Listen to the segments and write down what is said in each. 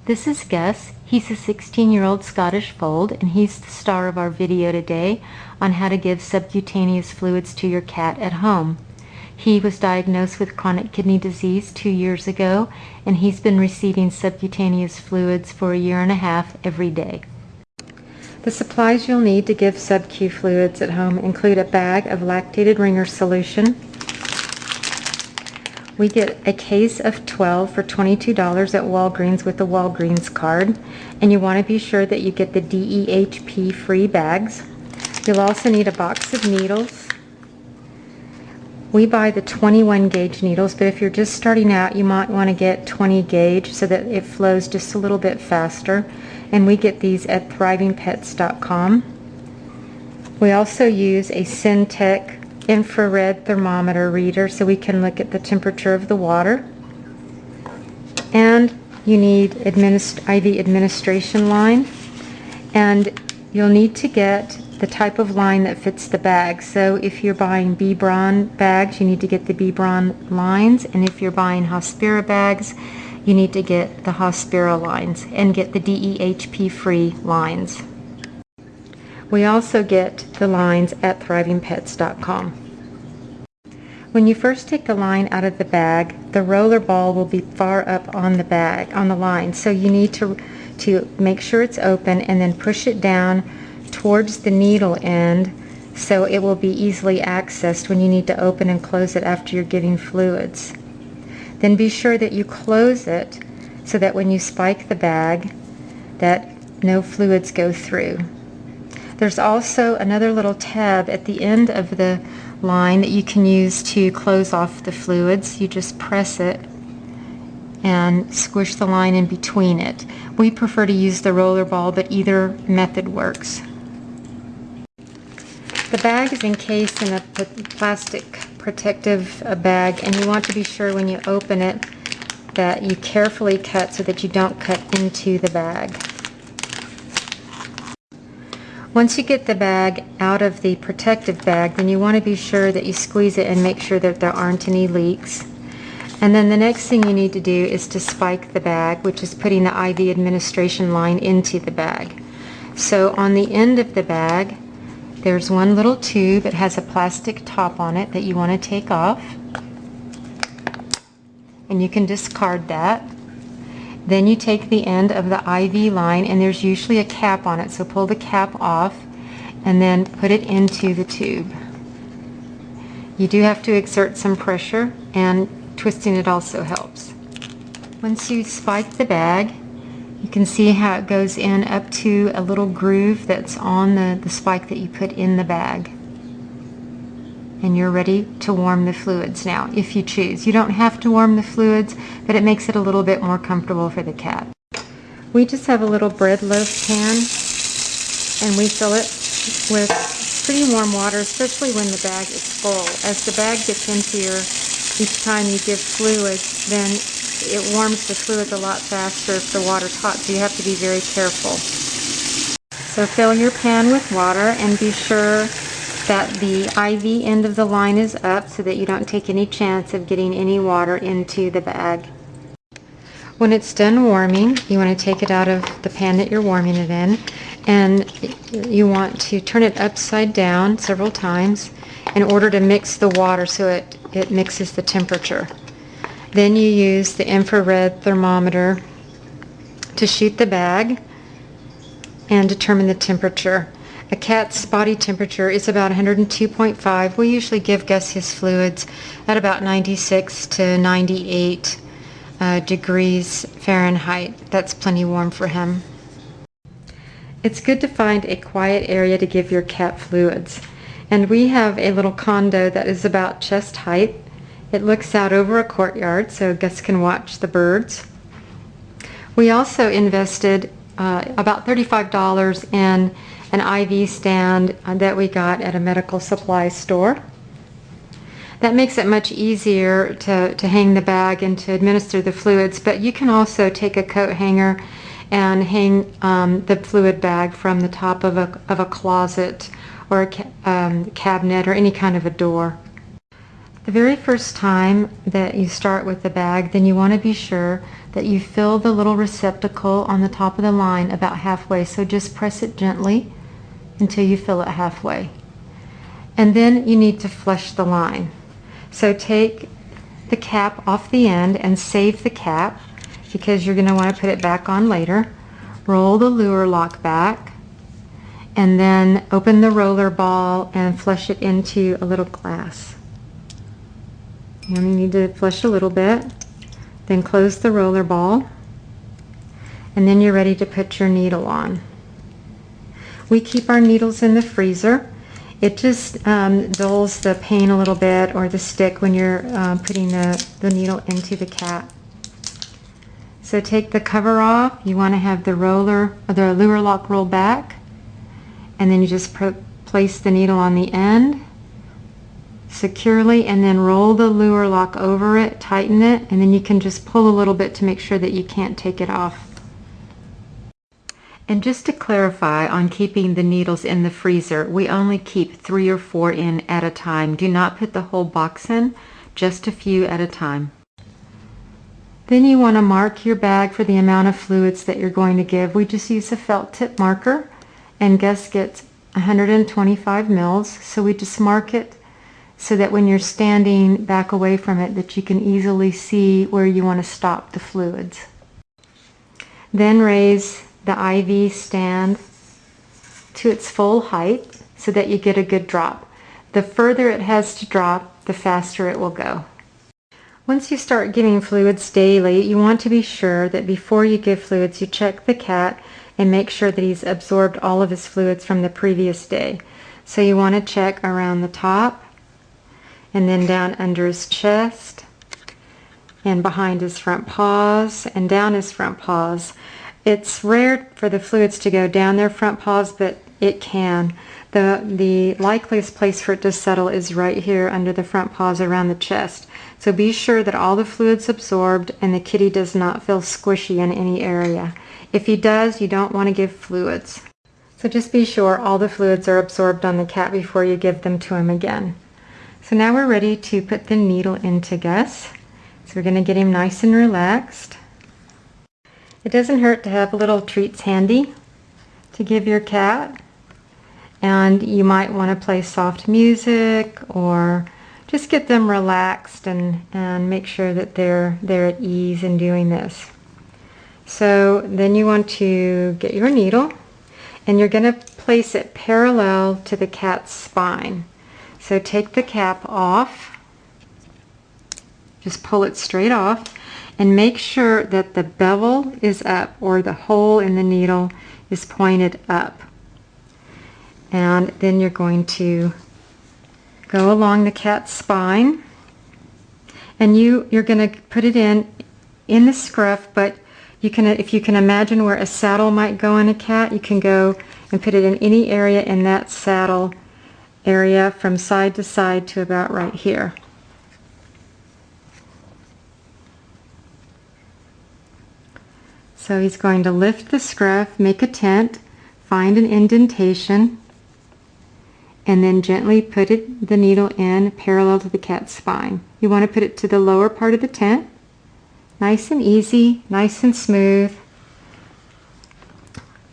This is Gus. He's a 16-year-old Scottish fold, and he's the star of our video today on how to give subcutaneous fluids to your cat at home. He was diagnosed with chronic kidney disease 2 years ago, and he's been receiving subcutaneous fluids for a year and a half every day. The supplies you'll need to give sub-Q fluids at home include a bag of lactated ringer solution. We get a case of 12 for $22 at Walgreens with the Walgreens card, and you want to be sure that you get the DEHP free bags. You'll also need a box of needles. We buy the 21 gauge needles, but if you're just starting out, you might want to get 20 gauge so that it flows just a little bit faster, and we get these at thrivingpets.com. We also use a Syntec infrared thermometer reader so we can look at the temperature of the water. And you need IV administration line, and you'll need to get the type of line that fits the bag. So if you're buying B-Bron bags, you need to get the B-Bron lines, and if you're buying Hospira bags, you need to get the Hospira lines and get the DEHP free lines. We also get the lines at thrivingpets.com. When you first take the line out of the bag, the roller ball will be far up on the bag, on the line. So you need to make sure it's open and then push it down towards the needle end so it will be easily accessed when you need to open and close it after you're giving fluids. Then be sure that you close it so that when you spike the bag, that no fluids go through. There's also another little tab at the end of the line that you can use to close off the fluids. You just press it and squish the line in between it. We prefer to use the roller ball, but either method works. The bag is encased in a plastic protective bag, and you want to be sure when you open it that you carefully cut so that you don't cut into the bag. Once you get the bag out of the protective bag, then you want to be sure that you squeeze it and make sure that there aren't any leaks. And then the next thing you need to do is to spike the bag, which is putting the IV administration line into the bag. So on the end of the bag, there's one little tube. It has a plastic top on it that you want to take off. And you can discard that. Then you take the end of the IV line, and there's usually a cap on it, so pull the cap off and then put it into the tube. You do have to exert some pressure, and twisting it also helps. Once you spike the bag, you can see how it goes in up to a little groove that's on the spike that you put in the bag. And you're ready to warm the fluids now, if you choose. You don't have to warm the fluids, but it makes it a little bit more comfortable for the cat. We just have a little bread loaf pan, and we fill it with pretty warm water, especially when the bag is full. As the bag gets emptier each time you give fluids, then it warms the fluids a lot faster if the water's hot, so you have to be very careful. So fill your pan with water and be sure that the IV end of the line is up so that you don't take any chance of getting any water into the bag. When it's done warming, you want to take it out of the pan that you're warming it in, and you want to turn it upside down several times in order to mix the water so it mixes the temperature. Then you use the infrared thermometer to shoot the bag and determine the temperature. A cat's body temperature is about 102.5. We usually give Gus his fluids at about 96 to 98 degrees Fahrenheit. That's plenty warm for him. It's good to find a quiet area to give your cat fluids. And we have a little condo that is about chest height. It looks out over a courtyard so Gus can watch the birds. We also invested about $35 in an IV stand that we got at a medical supply store. That makes it much easier to hang the bag and to administer the fluids, but you can also take a coat hanger and hang the fluid bag from the top of a closet or a cabinet or any kind of a door. The very first time that you start with the bag, then you want to be sure that you fill the little receptacle on the top of the line about halfway. So just press it gently until you fill it halfway. And then you need to flush the line. So take the cap off the end and save the cap because you're going to want to put it back on later. Roll the lure lock back and then open the roller ball and flush it into a little glass. You only need to flush a little bit. Then close the roller ball and then you're ready to put your needle on. We keep our needles in the freezer. It just dulls the pain a little bit, or the stick, when you're putting the needle into the cat. So take the cover off. You want to have the lure lock roll back, and then you just place the needle on the end securely, and then roll the lure lock over it, tighten it, and then you can just pull a little bit to make sure that you can't take it off. And just to clarify on keeping the needles in the freezer, we only keep 3 or 4 in at a time. Do not put the whole box in, just a few at a time. Then you want to mark your bag for the amount of fluids that you're going to give. We just use a felt tip marker, and Gus gets 125 mils, so we just mark it so that when you're standing back away from it, that you can easily see where you want to stop the fluids. Then raise the IV stand to its full height so that you get a good drop. The further it has to drop, the faster it will go. Once you start giving fluids daily, you want to be sure that before you give fluids, you check the cat and make sure that he's absorbed all of his fluids from the previous day. So you want to check around the top, and then down under his chest, and behind his front paws, and down his front paws. It's rare for the fluids to go down their front paws, but it can. The likeliest place for it to settle is right here under the front paws around the chest. So be sure that all the fluid's absorbed and the kitty does not feel squishy in any area. If he does, you don't want to give fluids. So just be sure all the fluids are absorbed on the cat before you give them to him again. So now we're ready to put the needle into Gus. So we're going to get him nice and relaxed. It doesn't hurt to have little treats handy to give your cat, and you might want to play soft music or just get them relaxed and make sure that they're at ease in doing this. So then you want to get your needle, and you're going to place it parallel to the cat's spine. So take the cap off, just pull it straight off, and make sure that the bevel is up, or the hole in the needle is pointed up. And then you're going to go along the cat's spine, and you're going to put it in the scruff, but you can, if you can imagine where a saddle might go in a cat, you can go and put it in any area in that saddle area from side to side to about right here. So he's going to lift the scruff, make a tent, find an indentation, and then gently put the needle in parallel to the cat's spine. You want to put it to the lower part of the tent. Nice and easy, nice and smooth.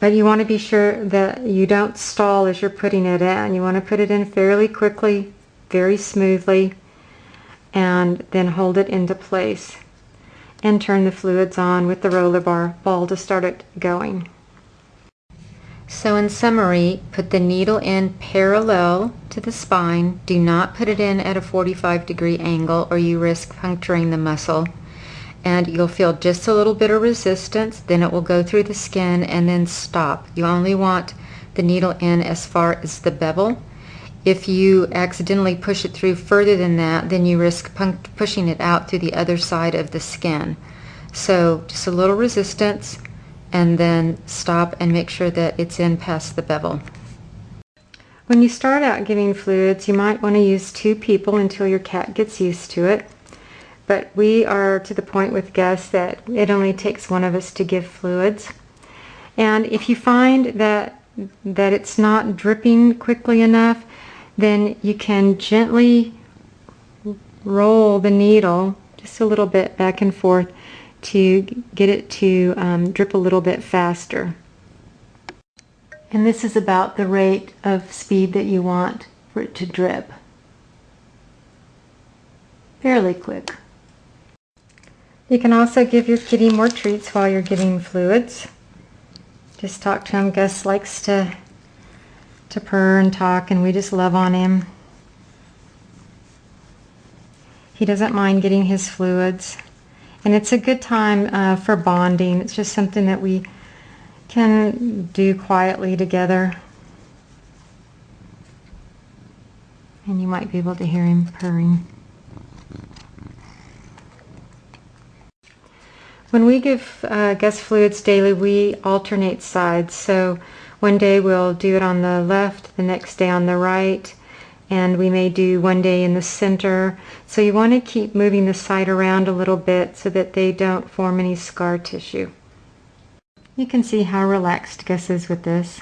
But you want to be sure that you don't stall as you're putting it in. You want to put it in fairly quickly, very smoothly, and then hold it into place. And turn the fluids on with the roller ball to start it going. So in summary, put the needle in parallel to the spine. Do not put it in at a 45-degree angle, or you risk puncturing the muscle. And you'll feel just a little bit of resistance, then it will go through the skin and then stop. You only want the needle in as far as the bevel. If you accidentally push it through further than that, then you risk pushing it out through the other side of the skin. So just a little resistance, and then stop and make sure that it's in past the bevel. When you start out giving fluids, you might want to use 2 people until your cat gets used to it. But we are to the point with Gus that it only takes one of us to give fluids. And if you find that it's not dripping quickly enough, then you can gently roll the needle just a little bit back and forth to get it to drip a little bit faster. And this is about the rate of speed that you want for it to drip. Fairly quick. You can also give your kitty more treats while you're giving fluids. Just talk to him. Gus likes to purr and talk, and we just love on him. He doesn't mind getting his fluids. And it's a good time for bonding. It's just something that we can do quietly together. And you might be able to hear him purring. When we give Gus fluids daily, we alternate sides. So one day we'll do it on the left, the next day on the right, and we may do one day in the center. So you want to keep moving the side around a little bit so that they don't form any scar tissue. You can see how relaxed Gus is with this.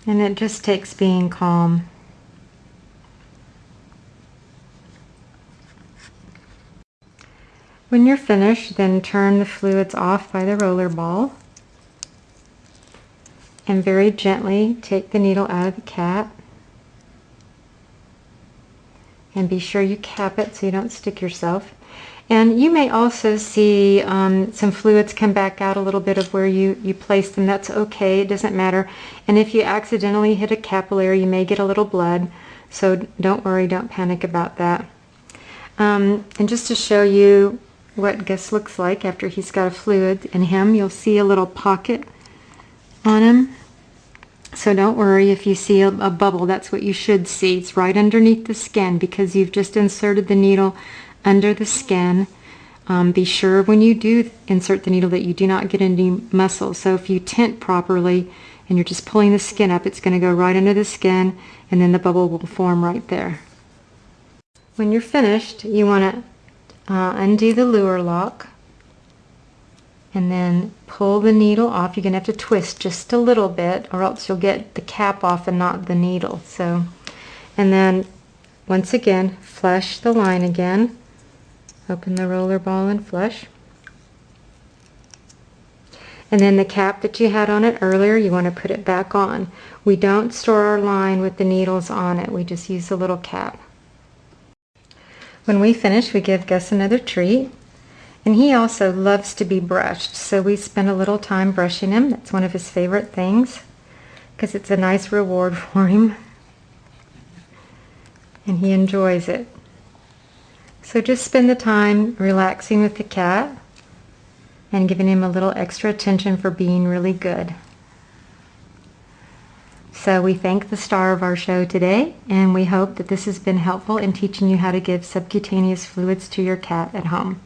And it just takes being calm. When you're finished, then turn the fluids off by the roller ball and very gently take the needle out of the cap, and be sure you cap it so you don't stick yourself. And you may also see some fluids come back out a little bit of where you placed them. That's okay, it doesn't matter. And if you accidentally hit a capillary, you may get a little blood, so don't worry, don't panic about that. And just to show you what Gus looks like after he's got a fluid in him, you'll see a little pocket on him. So don't worry if you see a bubble. That's what you should see. It's right underneath the skin because you've just inserted the needle under the skin. Be sure when you do insert the needle that you do not get any muscle. So if you tent properly and you're just pulling the skin up, it's going to go right under the skin, and then the bubble will form right there. When you're finished, you want to undo the lure lock and then pull the needle off. You're going to have to twist just a little bit, or else you'll get the cap off and not the needle. So, and then once again, flush the line again. Open the roller ball and flush. And then the cap that you had on it earlier, you want to put it back on. We don't store our line with the needles on it. We just use the little cap. When we finish, we give Gus another treat. And he also loves to be brushed, so we spend a little time brushing him. That's one of his favorite things because it's a nice reward for him. And he enjoys it. So just spend the time relaxing with the cat and giving him a little extra attention for being really good. So we thank the star of our show today, and we hope that this has been helpful in teaching you how to give subcutaneous fluids to your cat at home.